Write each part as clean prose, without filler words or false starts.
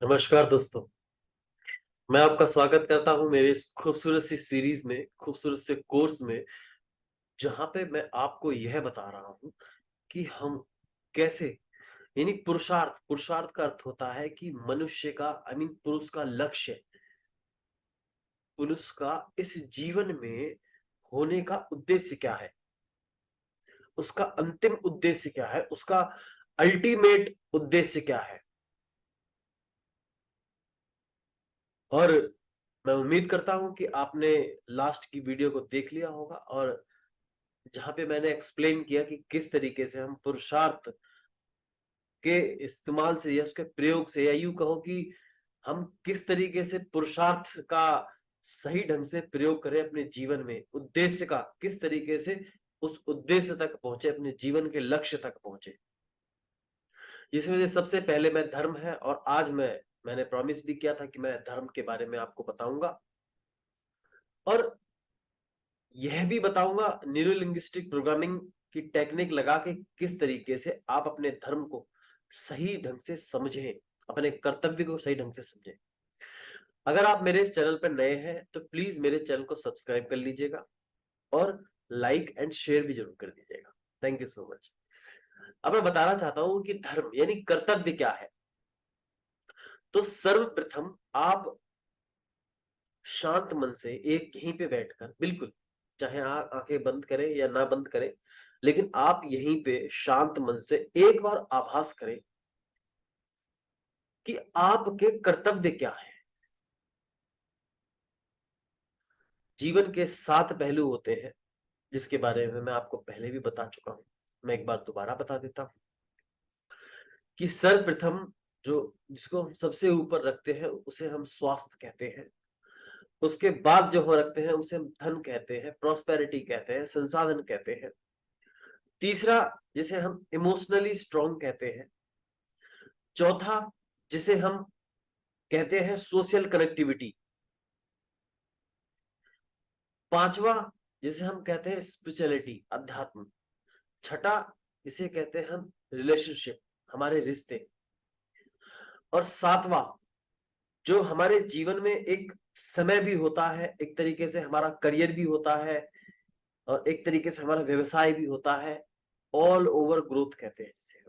नमस्कार दोस्तों। मैं आपका स्वागत करता हूं मेरे इस खूबसूरत सी सीरीज में, खूबसूरत से कोर्स में, जहां पे मैं आपको यह बता रहा हूं कि हम कैसे, यानी पुरुषार्थ पुरुषार्थ का अर्थ होता है कि मनुष्य का, पुरुष का लक्ष्य, पुरुष का इस जीवन में होने का उद्देश्य क्या है, उसका अंतिम उद्देश्य क्या है, उसका अल्टीमेट उद्देश्य क्या है। और मैं उम्मीद करता हूं कि आपने लास्ट की वीडियो को देख लिया होगा, और जहां पे मैंने एक्सप्लेन किया कि किस तरीके से हम पुरुषार्थ के इस्तेमाल से या उसके प्रयोग से, या यूं कहो कि हम किस तरीके से पुरुषार्थ का सही ढंग से प्रयोग करें अपने जीवन में, उद्देश्य का किस तरीके से उस उद्देश्य तक पहुंचे, अपने जीवन के लक्ष्य तक पहुंचे। इस वजह से सबसे पहले मैं धर्म है, और आज मैंने प्रॉमिस भी किया था कि मैं धर्म के बारे में आपको बताऊंगा, और यह भी बताऊंगा न्यूरो लिंग्विस्टिक प्रोग्रामिंग की टेक्निक लगा के किस तरीके से आप अपने धर्म को सही ढंग से समझें, अपने कर्तव्य को सही ढंग से समझें। अगर आप मेरे इस चैनल पर नए हैं तो प्लीज मेरे चैनल को सब्सक्राइब कर लीजिएगा, और लाइक एंड शेयर भी जरूर कर दीजिएगा। Thank you so much. अब मैं बताना चाहता हूं कि धर्म यानी कर्तव्य क्या है। तो सर्वप्रथम आप शांत मन से एक यहीं पे बैठकर, बिल्कुल चाहे आंखें बंद करें या ना बंद करें, लेकिन आप यहीं पे शांत मन से एक बार आभास करें कि आपके कर्तव्य क्या है। जीवन के 7 पहलू होते हैं, जिसके बारे में मैं आपको पहले भी बता चुका हूं। मैं एक बार दोबारा बता देता हूं कि सर्वप्रथम जो जिसको हम सबसे ऊपर रखते हैं उसे हम स्वास्थ्य कहते हैं। उसके बाद जो हो रखते हैं उसे हम धन कहते हैं, प्रॉस्पेरिटी कहते हैं, संसाधन कहते हैं। तीसरा, जिसे हम इमोशनली स्ट्रांग कहते हैं। चौथा, जिसे हम कहते हैं सोशल कनेक्टिविटी। पांचवा, जिसे हम कहते हैं स्पिरिचुअलिटी, अध्यात्म। छठा, इसे कहते हैं हम रिलेशनशिप, हमारे रिश्ते। और सातवां, जो हमारे जीवन में एक समय भी होता है, एक तरीके से हमारा करियर भी होता है, और एक तरीके से हमारा व्यवसाय भी होता है, ऑल ओवर ग्रोथ कहते हैं जिसे।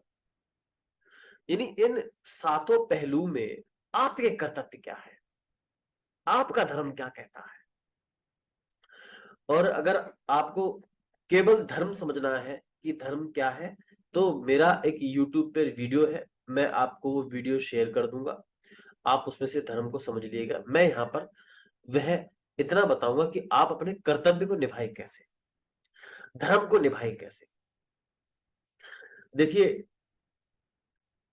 यानी इन सातों पहलू में आपके कर्तव्य क्या है, आपका धर्म क्या कहता है। और अगर आपको केवल धर्म समझना है कि धर्म क्या है, तो मेरा एक YouTube पे वीडियो है, मैं आपको वो वीडियो शेयर कर दूंगा, आप उसमें से धर्म को समझ लीजिएगा। मैं यहाँ पर वह इतना बताऊंगा कि आप अपने कर्तव्य को निभाएं कैसे, धर्म को निभाएं कैसे। देखिए,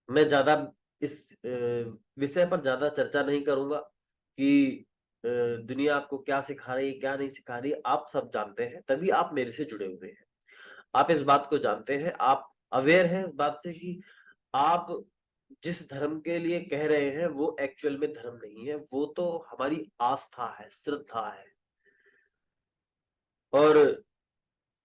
मैं ज्यादा इस विषय पर ज्यादा चर्चा नहीं करूंगा कि दुनिया आपको क्या सिखा रही है, क्या नहीं सिखा रही है। आप सब जानते हैं, तभी आप मेरे से जुड़े हुए हैं। आप इस बात को जानते हैं, आप अवेयर हैं इस बात से कि आप जिस धर्म के लिए कह रहे हैं वो एक्चुअल में धर्म नहीं है, वो तो हमारी आस्था है, श्रद्धा है। और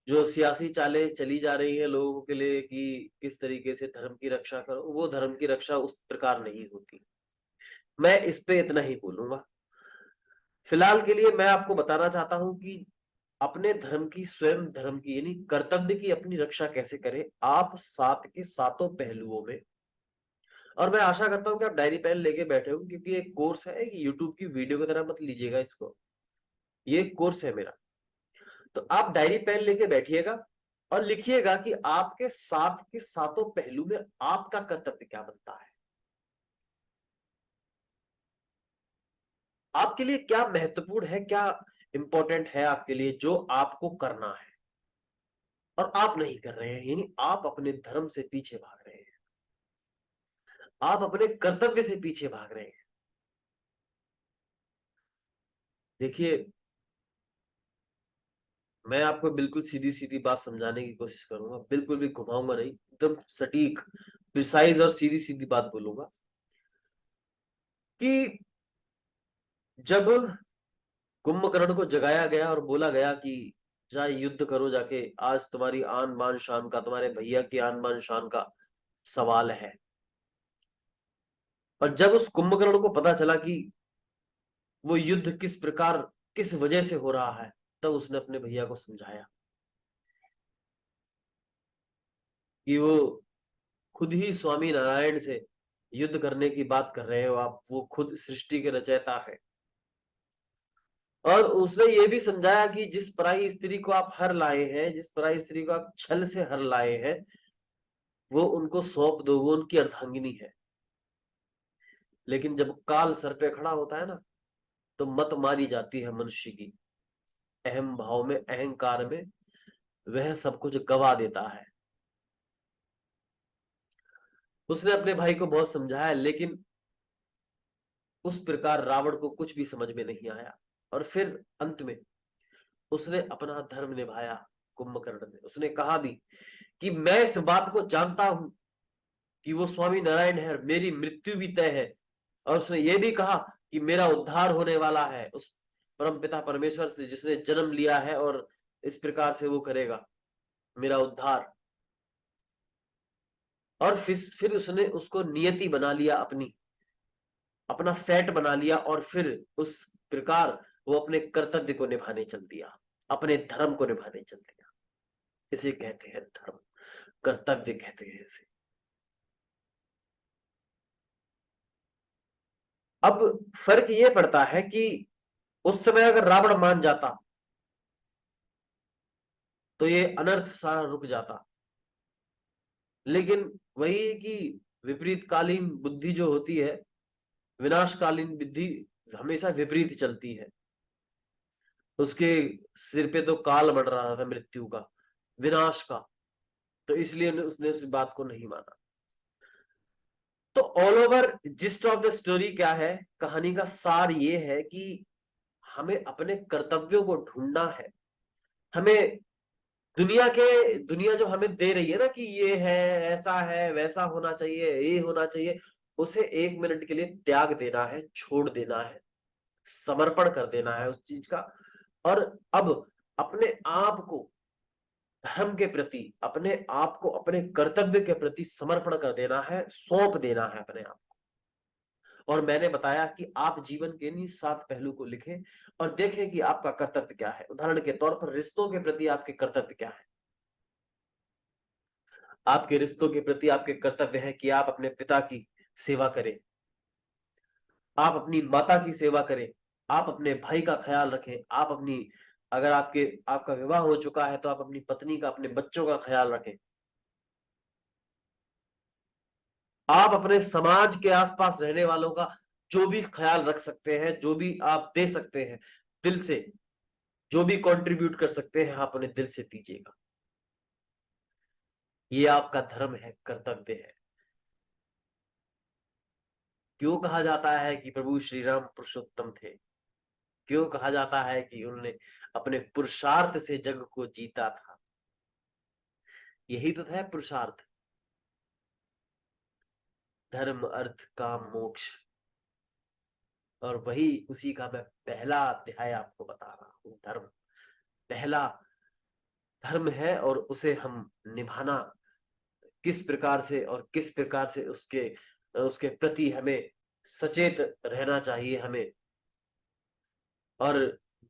जो सियासी चालें चली जा रही है लोगों के लिए कि किस तरीके से धर्म की रक्षा करो, वो धर्म की रक्षा उस प्रकार नहीं होती। मैं इस पे इतना ही बोलूंगा। फिलहाल के लिए मैं आपको बताना चाहता हूं कि अपने धर्म की, स्वयं धर्म की यानी कर्तव्य की अपनी रक्षा कैसे करें आप सात के सातों पहलुओं में। और मैं आशा करता हूं कि आप डायरी पेन लेके बैठे हो, क्योंकि एक कोर्स है, एक यूट्यूब की वीडियो की तरह मत लीजिएगा इसको। ये एक कोर्स है मेरा। तो आप डायरी पेन लेके बैठिएगा और लिखिएगा कि आपके सात के सातों पहलू में आपका कर्तव्य क्या बनता है, आपके लिए क्या महत्वपूर्ण है, क्या इंपॉर्टेंट है आपके लिए, जो आपको करना है और आप नहीं कर रहे हैं। यानी आप अपने धर्म से पीछे भाग रहे हैं, आप अपने कर्तव्य से पीछे भाग रहे हैं। देखिए, मैं आपको बिल्कुल सीधी सीधी बात समझाने की कोशिश करूंगा, बिल्कुल भी घुमाऊंगा नहीं, एकदम सटीक, प्रिसाइज और सीधी सीधी बात बोलूंगा कि जब कुंभकर्ण को जगाया गया और बोला गया कि जा युद्ध करो जाके, आज तुम्हारी आन बान शान का, तुम्हारे भैया की आन बान शान का सवाल है। और जब उस कुंभकर्ण को पता चला कि वो युद्ध किस प्रकार किस वजह से हो रहा है, तब उसने अपने भैया को समझाया कि वो खुद ही स्वामी नारायण से युद्ध करने की बात कर रहे हो आप, वो खुद सृष्टि के रचयिता है। और उसने ये भी समझाया कि जिस पराई स्त्री को आप हर लाए हैं, जिस पराई स्त्री को आप छल से हर लाए हैं, वो उनको सौंप दो, वो उनकी अर्धांगिनी है। लेकिन जब काल सर पे खड़ा होता है ना, तो मत मारी जाती है मनुष्य की। अहम भाव में, अहंकार में वह सब कुछ गवा देता है। उसने अपने भाई को बहुत समझाया, लेकिन उस प्रकार रावण को कुछ भी समझ में नहीं आया। और फिर अंत में उसने अपना धर्म निभाया। कुंभकर्ण ने उसने कहा भी कि मैं इस बात को जानता हूं कि वो स्वामी नारायण है और मेरी मृत्यु भी तय है। और उसने ये भी कहा कि मेरा उद्धार होने वाला है उस परमपिता परमेश्वर से जिसने जन्म लिया है, और इस प्रकार से वो करेगा मेरा उद्धार। और फिर उसने उसको नियति बना लिया, अपना फैट बना लिया, और फिर उस प्रकार वो अपने कर्तव्य को निभाने चल दिया, अपने धर्म को निभाने चल दिया। इसे कहते हैं धर्म, कर्तव्य कहते हैं इसे। अब फर्क ये पड़ता है कि उस समय अगर रावण मान जाता तो ये अनर्थ सारा रुक जाता। लेकिन वही कि विपरीतकालीन बुद्धि जो होती है, विनाशकालीन बुद्धि हमेशा विपरीत चलती है। उसके सिर पे तो काल बढ़ रहा था मृत्यु का, विनाश का, तो इसलिए उसने उस बात को नहीं माना। तो all over gist of the story क्या है, कहानी का सार ये है कि हमें अपने कर्तव्यों को ढूंढना है। हमें दुनिया जो हमें दे रही है ना कि ये है, ऐसा है, वैसा होना चाहिए, ये होना चाहिए, उसे एक मिनट के लिए त्याग देना है, छोड़ देना है, समर्पण कर देना है उस चीज का। और अब अपने आप को धर्म के प्रति, अपने आप को अपने कर्तव्य के प्रति समर्पण कर देना है, सौंप देना है अपने आप को। और मैंने बताया कि आप जीवन के इन 7 पहलू को लिखें और देखें कि आपका कर्तव्य क्या है। उदाहरण के तौर पर रिश्तों के प्रति आपके कर्तव्य क्या है। आपके रिश्तों के प्रति आपके कर्तव्य है कि आप अपने पिता की सेवा करें, आप अपनी माता की सेवा करें, आप अपने भाई का ख्याल रखें, आप अपनी, अगर आपका विवाह हो चुका है तो आप अपनी पत्नी का, अपने बच्चों का ख्याल रखें। आप अपने समाज के आसपास रहने वालों का जो भी ख्याल रख सकते हैं, जो भी आप दे सकते हैं दिल से, जो भी कंट्रीब्यूट कर सकते हैं, आप उन्हें दिल से दीजिएगा। ये आपका धर्म है, कर्तव्य है। क्यों कहा जाता है कि प्रभु श्री राम पुरुषोत्तम थे? क्यों कहा जाता है कि उन्होंने अपने पुरुषार्थ से जग को जीता था? यही तो है पुरुषार्थ, धर्म अर्थ काम मोक्ष। और वही उसी का मैं पहला अध्याय आपको बता रहा हूं। धर्म पहला धर्म है, और उसे हम निभाना किस प्रकार से, और किस प्रकार से उसके उसके प्रति हमें सचेत रहना चाहिए हमें। और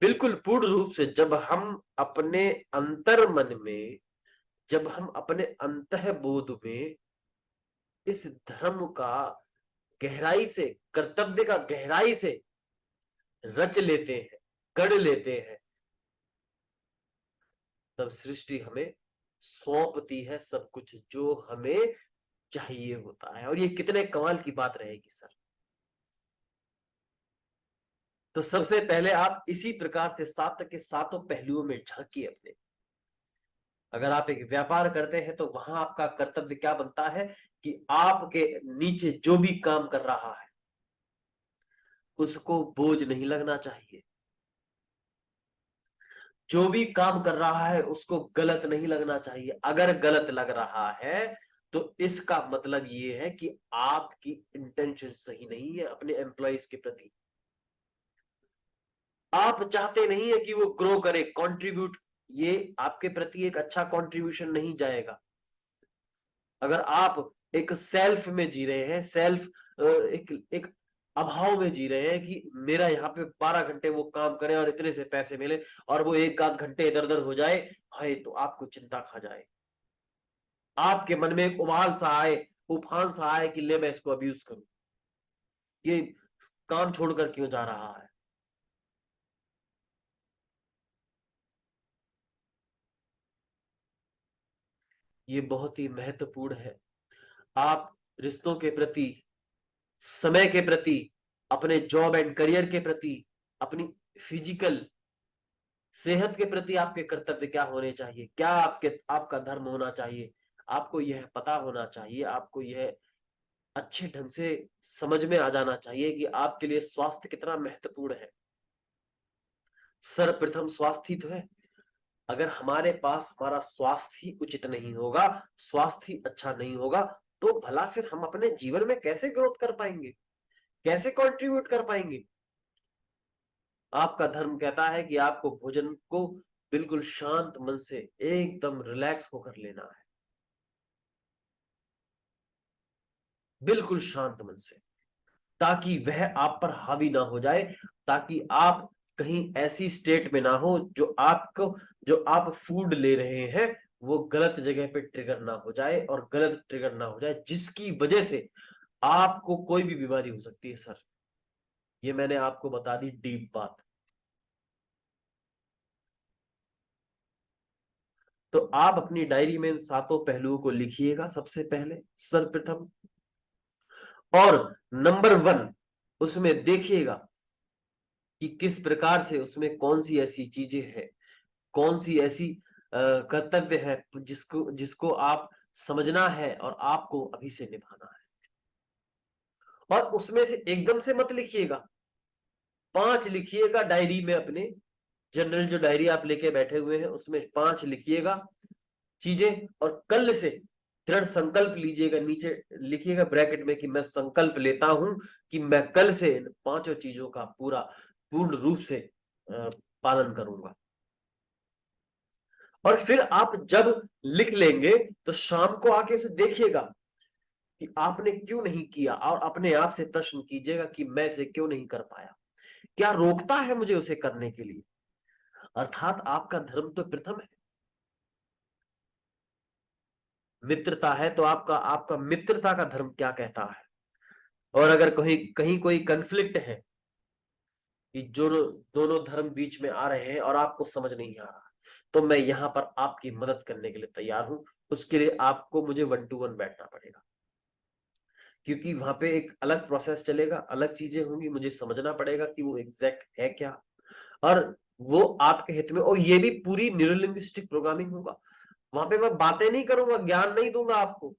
बिल्कुल पूर्ण रूप से जब हम अपने अंतर मन में, जब हम अपने अंतः बोध में इस धर्म का गहराई से, कर्तव्य का गहराई से रच लेते हैं, गढ़ लेते हैं, तब सृष्टि हमें सौंपती है सब कुछ जो हमें चाहिए होता है। और ये कितने कमाल की बात रहेगी सर। तो सबसे पहले आप इसी प्रकार से 7 के सातों पहलुओं में झांकिए अपने। अगर आप एक व्यापार करते हैं तो वहां आपका कर्तव्य क्या बनता है कि आपके नीचे जो भी काम कर रहा है उसको बोझ नहीं लगना चाहिए। जो भी काम कर रहा है उसको गलत नहीं लगना चाहिए। अगर गलत लग रहा है तो इसका मतलब ये है कि आपकी इंटेंशन सही नहीं है अपने एम्प्लॉइज के प्रति। आप चाहते नहीं है कि वो ग्रो करे, कंट्रीब्यूट, ये आपके प्रति एक अच्छा कंट्रीब्यूशन नहीं जाएगा। अगर आप एक सेल्फ में जी रहे हैं, सेल्फ एक अभाव में जी रहे हैं कि मेरा यहाँ पे 12 घंटे वो काम करें और इतने से पैसे मिले, और वो एक आध घंटे इधर उधर हो जाए, हाय तो आपको चिंता खा जाए, आपके मन में एक उबाल सा आए, उफान सा आए कि ले मैं इसको अब्यूज करूं, ये काम छोड़कर क्यों जा रहा है। ये बहुत ही महत्वपूर्ण है। आप रिश्तों के प्रति, समय के प्रति, अपने जॉब एंड करियर के प्रति, अपनी फिजिकल सेहत के प्रति आपके कर्तव्य क्या होने चाहिए, क्या आपका धर्म होना चाहिए, आपको यह पता होना चाहिए, आपको यह अच्छे ढंग से समझ में आ जाना चाहिए कि आपके लिए स्वास्थ्य कितना महत्वपूर्ण है। सर्वप्रथम स्वास्थ्य ही तो है। अगर हमारे पास हमारा स्वास्थ्य ही उचित नहीं होगा, स्वास्थ्य ही अच्छा नहीं होगा, तो भला फिर हम अपने जीवन में कैसे ग्रोथ कर पाएंगे, कैसे कंट्रीब्यूट कर पाएंगे। आपका धर्म कहता है कि आपको भोजन को बिल्कुल शांत मन से, एकदम रिलैक्स होकर लेना है, बिल्कुल शांत मन से, ताकि वह आप पर हावी ना हो जाए, ताकि आप कहीं ऐसी स्टेट में ना हो जो आप फूड ले रहे हैं वो गलत जगह पे ट्रिगर ना हो जाए, और गलत ट्रिगर ना हो जाए जिसकी वजह से आपको कोई भी बीमारी हो सकती है सर। ये मैंने आपको बता दी डीप बात। तो आप अपनी डायरी में इन सातों पहलुओं को लिखिएगा सबसे पहले, सर्वप्रथम। और नंबर 1 उसमें देखिएगा कि किस प्रकार से उसमें कौन सी ऐसी चीजें हैं, कौन सी ऐसी कर्तव्य है जिसको जिसको आप समझना है और आपको अभी से निभाना है। और उसमें से एकदम से मत लिखिएगा, 5 लिखिएगा डायरी में अपने, जनरल जो डायरी आप लेके बैठे हुए हैं उसमें 5 लिखिएगा चीजें, और कल से दृढ़ संकल्प लीजिएगा, नीचे लिखिएगा ब्रैकेट में कि मैं संकल्प लेता हूं कि मैं कल से इन 5 चीजों का पूर्ण रूप से पालन करूंगा। और फिर आप जब लिख लेंगे तो शाम को आके उसे देखिएगा कि आपने क्यों नहीं किया, और अपने आप से प्रश्न कीजिएगा कि मैं इसे क्यों नहीं कर पाया, क्या रोकता है मुझे उसे करने के लिए। अर्थात आपका धर्म तो प्रथम है, मित्रता है तो आपका आपका मित्रता का धर्म क्या कहता है। और अगर कहीं कहीं कोई कन्फ्लिक्ट है कि जो दोनों धर्म बीच में आ रहे हैं और आपको समझ नहीं आ रहा, तो मैं यहां पर आपकी मदद करने के लिए तैयार हूं। उसके लिए आपको मुझे 1 to 1 बैठना पड़ेगा, क्योंकि वहां पे एक अलग प्रोसेस चलेगा, अलग चीजें होंगी, मुझे समझना पड़ेगा कि वो एग्जैक्ट है क्या, और वो आपके हित में। और ये भी पूरी न्यूरोलिंग्विस्टिक प्रोग्रामिंग होगा। वहां पे मैं बातें नहीं करूंगा, ज्ञान नहीं दूंगा आपको,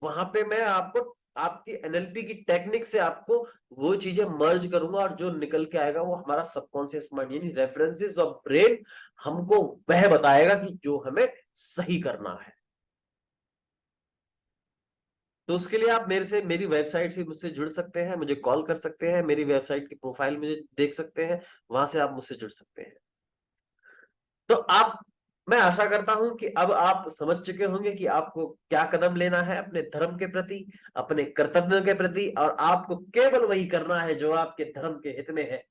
वहां पे मैं आपको आपकी एनएलपी की टेक्निक से आपको वो चीजें मर्ज करूंगा, और जो निकल के आएगा वो हमारा सबकॉन्शियस माइंड यानी रेफरेंसेस ऑफ ब्रेन हमको वह बताएगा कि जो हमें सही करना है। तो उसके लिए आप मेरे से मेरी वेबसाइट से मुझसे जुड़ सकते हैं, मुझे कॉल कर सकते हैं, मेरी वेबसाइट की प्रोफाइल में देख सकते हैं, वहां से आप मुझसे जुड़ सकते हैं। तो आप मैं आशा करता हूं कि अब आप समझ चुके होंगे कि आपको क्या कदम लेना है अपने धर्म के प्रति, अपने कर्तव्यों के प्रति, और आपको केवल वही करना है जो आपके धर्म के हित में है।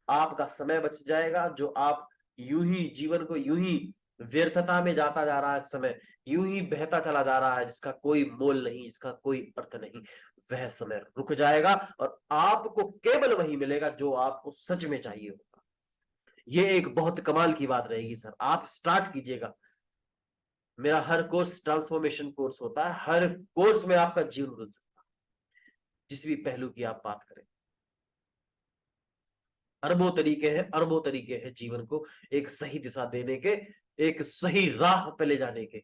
आपका समय बच जाएगा, जो आप यूं ही जीवन को यूं ही व्यर्थता में जाता जा रहा है, समय यूं ही बहता चला जा रहा है जिसका कोई मोल नहीं, जिसका कोई अर्थ नहीं, वह समय रुक जाएगा और आपको केवल वही मिलेगा जो आपको सच में चाहिए होगा। ये एक बहुत कमाल की बात रहेगी सर, आप स्टार्ट कीजिएगा। मेरा हर कोर्स ट्रांसफॉर्मेशन कोर्स होता है, हर कोर्स में आपका जीवन बदल सकता है, जिस भी पहलू की आप बात करें। अरबों तरीके हैं जीवन को एक सही दिशा देने के, एक सही राह पे ले जाने के।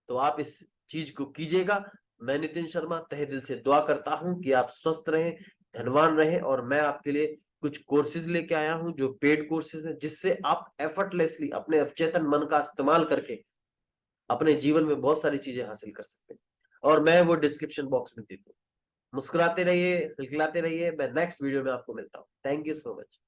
तो आप इस चीज को कीजिएगा। मैं नितिन शर्मा तहे दिल से दुआ करता हूं कि आप स्वस्थ रहें, धनवान रहें, और मैं आपके लिए कुछ कोर्सेज लेके आया हूं जो पेड कोर्सेज है, जिससे आप एफर्टलेसली अपने अवचेतन मन का इस्तेमाल करके अपने जीवन में बहुत सारी चीजें हासिल कर सकते हैं। और मैं वो डिस्क्रिप्शन बॉक्स में दे दूं। मुस्कुराते रहिए, खिलखिलाते रहिए। मैं नेक्स्ट वीडियो में आपको मिलता हूँ। Thank you so much.